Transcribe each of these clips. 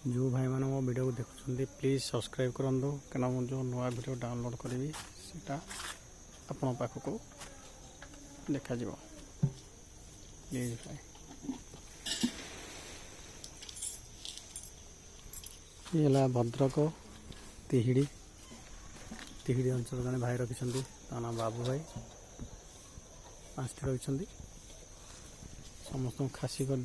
जो भाई मैंने मो वीडियो को देखुं प्लीज सब्सक्राइब करूँ क्या जो नुआ वीडियो डाउनलोड करी सेटा आपण पाखक देखा प्लीज भाई ये भद्रक तिहिड़ी तिहिड़ी अंचल जड़े भाई रखी ना बाबू भाई 5टी रखी समस्त खासी कर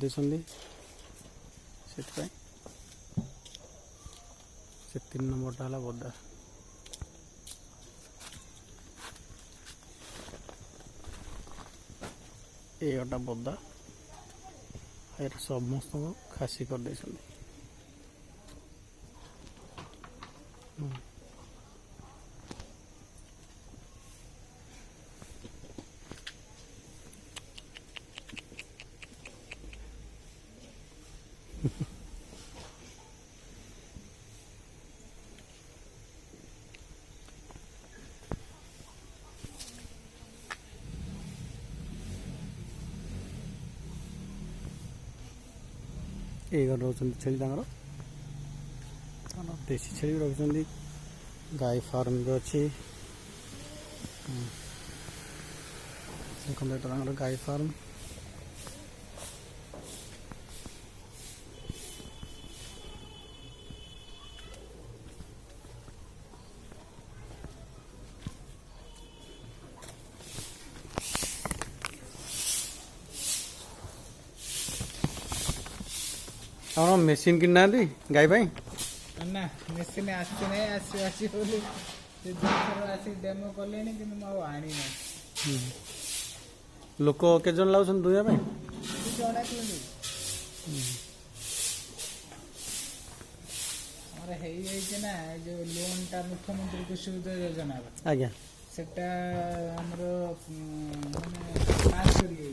से 3 नंबरटा है बदा एटा बदा समस्त खासी कर दे ये रोचन छेली देसी छेली रखी गाय फार्म भी अच्छी गाय फार्म आप मेसीन कि गाय भाई ना मेसीन आसी डेमो कले आनी लोक के जन लाउछन दुनिया में ना जो लोन टा मुख्यमंत्री कृषि उदय योजना आज्ञा सेटा हमरो पास करी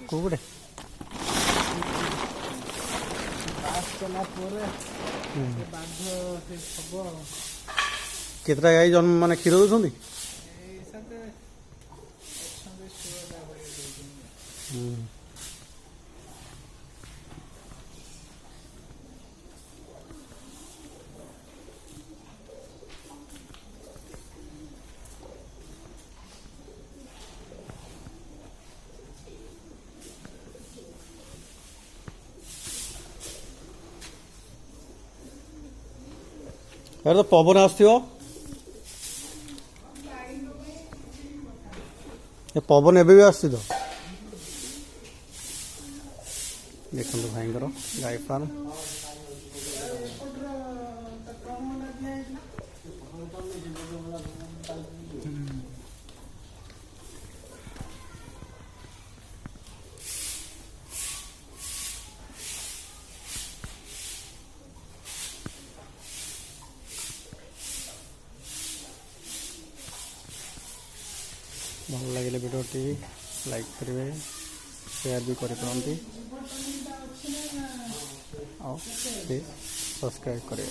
कोबड़े केतरा गाई जन्म माने क्षीर दउछंती यार तो पवन आसो पवन एवं भी आस देखो भाई गाय फार्म भल लगे वीडियोटी लाइक करेंगे शेयर भी करें और प्लीज सब्सक्राइब करें।